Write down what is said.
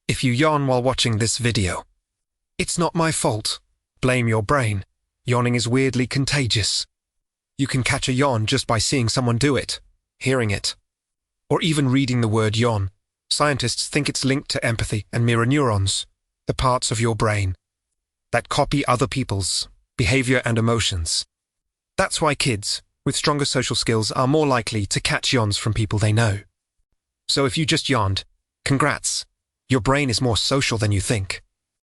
if you yawn while watching this video. It's not my fault. Blame your brain. Yawning is weirdly contagious. You can catch a yawn just by seeing someone do it, hearing it, or even reading the word yawn. Scientists think it's linked to empathy and mirror neurons, the parts of your brain that copy other people's behavior and emotions. That's why kids with stronger social skills are more likely to catch yawns from people they know. So if you just yawned, congrats. Your brain is more social than you think.